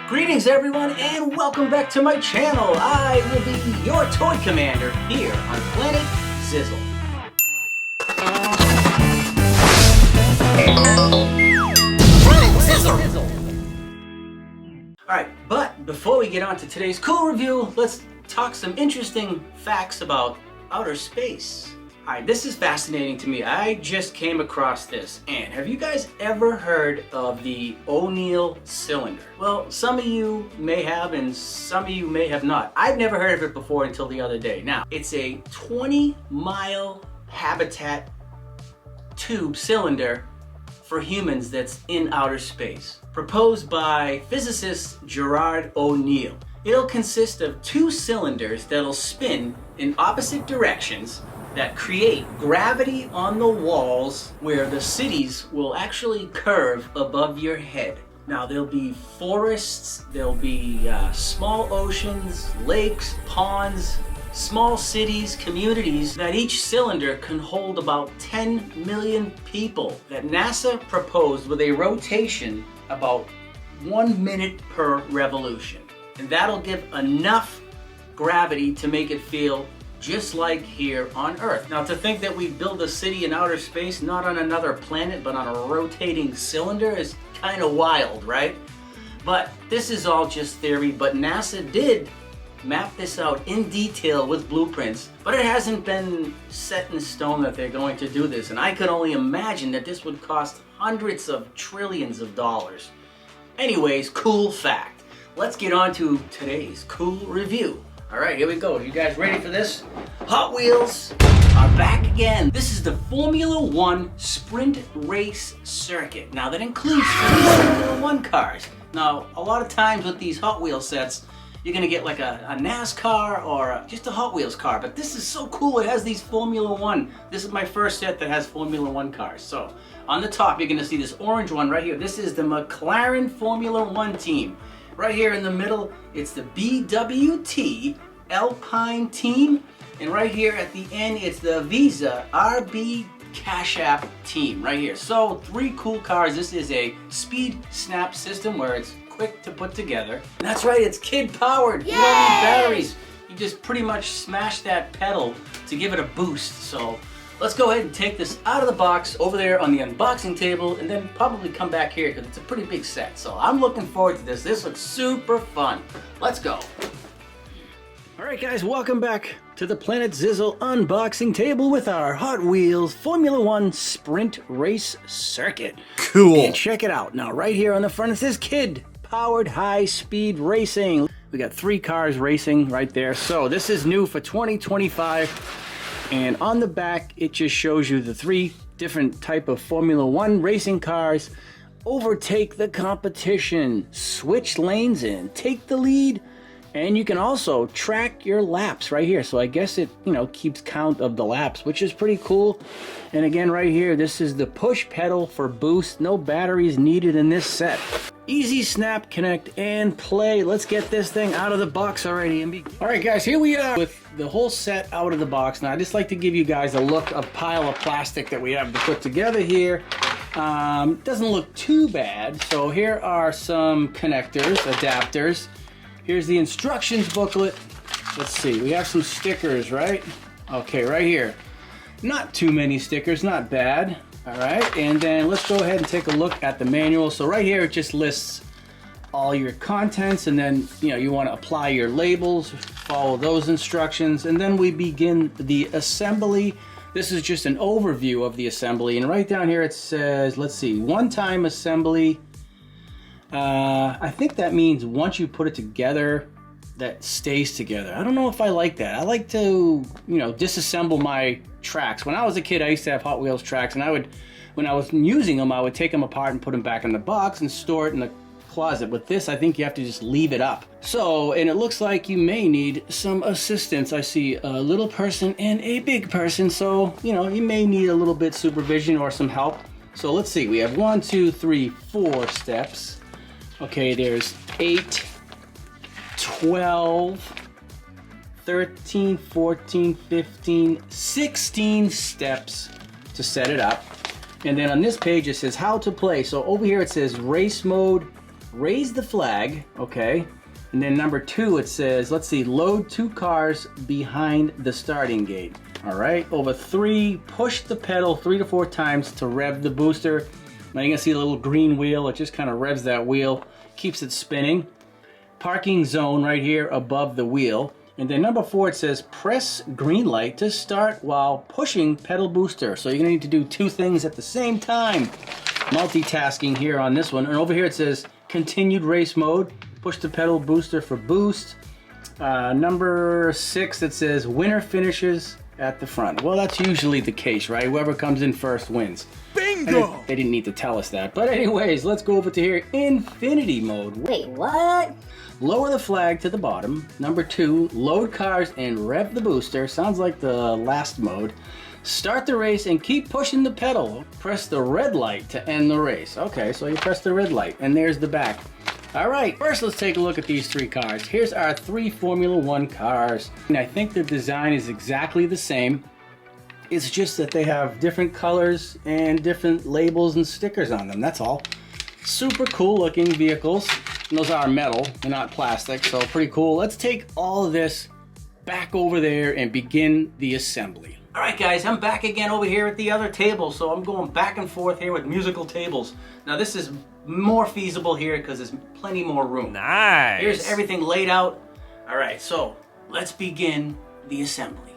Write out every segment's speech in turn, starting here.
Greetings everyone and welcome back to my channel. I will be your toy commander here on Planet Sizzle. Alright, but before we get on to today's cool review, let's talk some interesting facts about outer space. Alright, this is fascinating to me. I just came across this, and have you guys ever heard of the O'Neill cylinder? Well, some of you may have and some of you may have not. I've never heard of it before until the other day. Now, it's a 20-mile habitat tube cylinder for humans that's in outer space, proposed by physicist Gerard O'Neill. It'll consist of two cylinders that'll spin in opposite directions that create gravity on the walls where the cities will actually curve above your head. Now there'll be forests, there'll be small oceans, lakes, ponds, small cities, communities, that each cylinder can hold about 10 million people, that NASA proposed with a rotation about 1 minute per revolution. And that'll give enough gravity to make it feel just like here on Earth. Now to think that we build a city in outer space, not on another planet, but on a rotating cylinder is kind of wild, right? But this is all just theory, but NASA did map this out in detail with blueprints, but it hasn't been set in stone that they're going to do this, and I could only imagine that this would cost hundreds of trillions of dollars. Anyways, cool fact. Let's get on to today's cool review. All right, here we go. You guys ready for this? Hot Wheels are back again. This is the Formula One Sprint Race Circuit. Now that includes Formula One cars. Now, a lot of times with these Hot Wheels sets, you're gonna get like a NASCAR or just a Hot Wheels car, but this is so cool. It has these Formula One. This is my first set that has Formula One cars. So on the top, you're gonna see this orange one right here. This is the McLaren Formula One team. Right here in the middle, it's the BWT Alpine team. And right here at the end, it's the Visa RB Cash App team right here. So three cool cars. This is a speed snap system where it's quick to put together. And that's right, it's kid powered. Yay! You don't need batteries. You just pretty much smash that pedal to give it a boost. So let's go ahead and take this out of the box over there on the unboxing table and then probably come back here because it's a pretty big set. So I'm looking forward to this. This looks super fun. Let's go. All right guys, welcome back to the Planet Sizzle unboxing table with our Hot Wheels Formula One Sprint Race Circuit. Cool. And check it out. Now right here on the front it says Kid Powered High Speed Racing. We got three cars racing right there. So this is new for 2025. And on the back, it just shows you the three different type of Formula One racing cars. Overtake the competition, switch lanes in, take the lead, and you can also track your laps right here. So I guess it, keeps count of the laps, which is pretty cool. And again, right here, this is the push pedal for boost. No batteries needed in this set. Easy snap, connect, and play. Let's get this thing out of the box already. All right, guys, here we are with the whole set out of the box. Now, I just like to give you guys a look, a pile of plastic that we have to put together here. Doesn't look too bad. So here are some connectors, adapters. Here's the instructions booklet. Let's see, we have some stickers, right? Okay, right here. Not too many stickers, not bad. All right, and then let's go ahead and take a look at the manual. So right here, it just lists all your contents, and then you want to apply your labels, follow those instructions, and then we begin the assembly. This is just an overview of the assembly, and right down here it says, let's see, one-time assembly. I think that means once you put it together, that stays together. I don't know if I like that. I like to, disassemble my tracks. When I was a kid, I used to have Hot Wheels tracks, and when I was using them, I would take them apart and put them back in the box and store it in the closet. With this, I think you have to just leave it up. So, and it looks like you may need some assistance. I see a little person and a big person, so, you may need a little bit supervision or some help. So let's see, we have 1, 2, 3, 4 steps. Okay, there's 8, 12, 13, 14, 15, 16 steps to set it up. And then on this page it says how to play. So over here it says race mode, raise the flag, okay. And then number 2 it says, let's see, load 2 cars behind the starting gate. All right, over 3, push the pedal 3 to 4 times to rev the booster. Now you're gonna see the little green wheel, it just kind of revs that wheel, keeps it spinning. Parking zone right here above the wheel. And then number 4 it says press green light to start while pushing pedal booster. So you're gonna need to do 2 things at the same time. Multitasking here on this one. And over here it says continued race mode, push the pedal booster for boost. Number 6 it says winner finishes at the front. Well, that's usually the case, right? Whoever comes in first wins. Bingo! They didn't need to tell us that. But anyways, let's go over to here, infinity mode. Wait, what? Lower the flag to the bottom. Number 2, load cars and rev the booster. Sounds like the last mode. Start the race and keep pushing the pedal. Press the red light to end the race. Okay, so you press the red light, and there's the back. All right, first let's take a look at these 3 cars. Here's our 3 Formula 1 cars. And I think the design is exactly the same. It's just that they have different colors and different labels and stickers on them, that's all. Super cool looking vehicles. And those are metal, they're not plastic, so pretty cool. Let's take all of this back over there and begin the assembly. All right, guys, I'm back again over here at the other table, so I'm going back and forth here with musical tables. Now, this is more feasible here because there's plenty more room. Nice. Here's everything laid out. All right, so let's begin the assembly.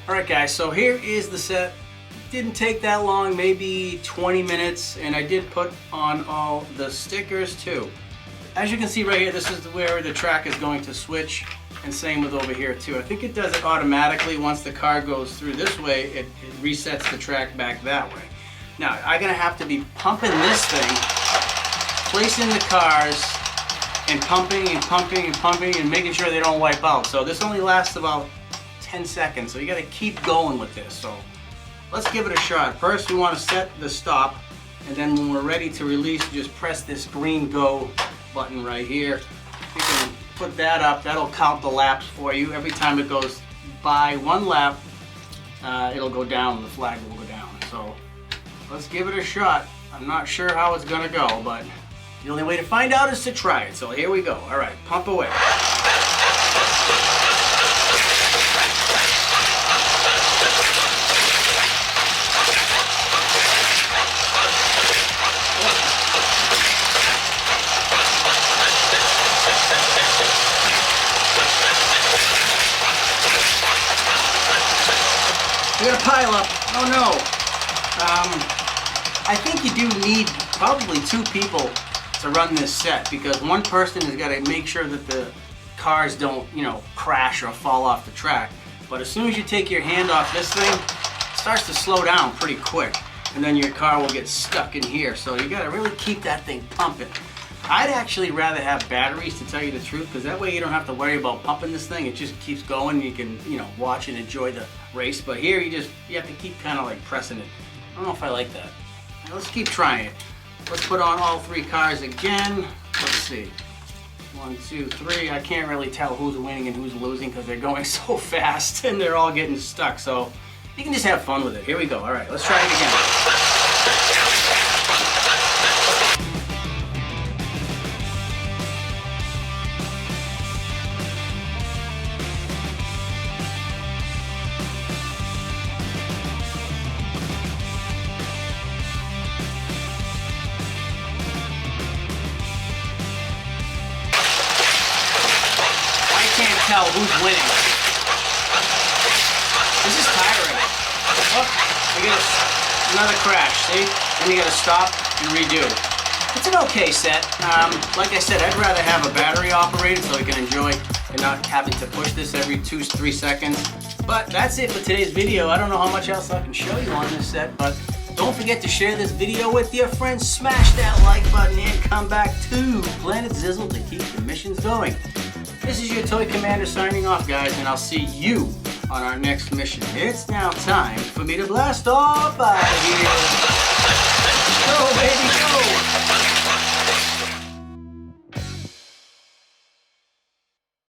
Alright guys, so here is the set. Didn't take that long, maybe 20 minutes, and I did put on all the stickers too. As you can see right here, this is where the track is going to switch, and same with over here too. I think it does it automatically. Once the car goes through this way, it resets the track back that way. Now, I'm gonna have to be pumping this thing, placing the cars, and pumping and pumping and pumping and making sure they don't wipe out. So this only lasts about 10 seconds, so you gotta keep going with this. So let's give it a shot. First we want to set the stop, and then when we're ready to release, just press this green go button right here. You can put that up, that'll count the laps for you. Every time it goes by 1 lap, it'll go down, the flag will go down. So let's give it a shot. I'm not sure how it's gonna go, but the only way to find out is to try it. So here we go. All right, pump away. We're gonna pile up. Oh no. I think you do need probably 2 people to run this set, because one person has got to make sure that the cars don't, crash or fall off the track. But as soon as you take your hand off this thing, it starts to slow down pretty quick, and then your car will get stuck in here. So you got to really keep that thing pumping. I'd actually rather have batteries, to tell you the truth, because that way you don't have to worry about pumping this thing. It just keeps going. You can, watch and enjoy the race. But here you have to keep kind of like pressing it. I don't know if I like that. Now, let's keep trying it. Let's put on all 3 cars again. Let's see. 1, 2, 3. I can't really tell who's winning and who's losing because they're going so fast and they're all getting stuck. So you can just have fun with it. Here we go. All right, let's try it again. Tell who's winning. This is tiring. Oh, we get another crash, see? Then you gotta stop and redo. It's an okay set. Like I said, I'd rather have a battery operated so we can enjoy and not having to push this every 2-3 seconds. But that's it for today's video. I don't know how much else I can show you on this set, but don't forget to share this video with your friends. Smash that like button and come back to Planet Zizzle to keep the missions going. This is your Toy Commander signing off, guys, and I'll see you on our next mission. It's now time for me to blast off out of here. Go, baby, go!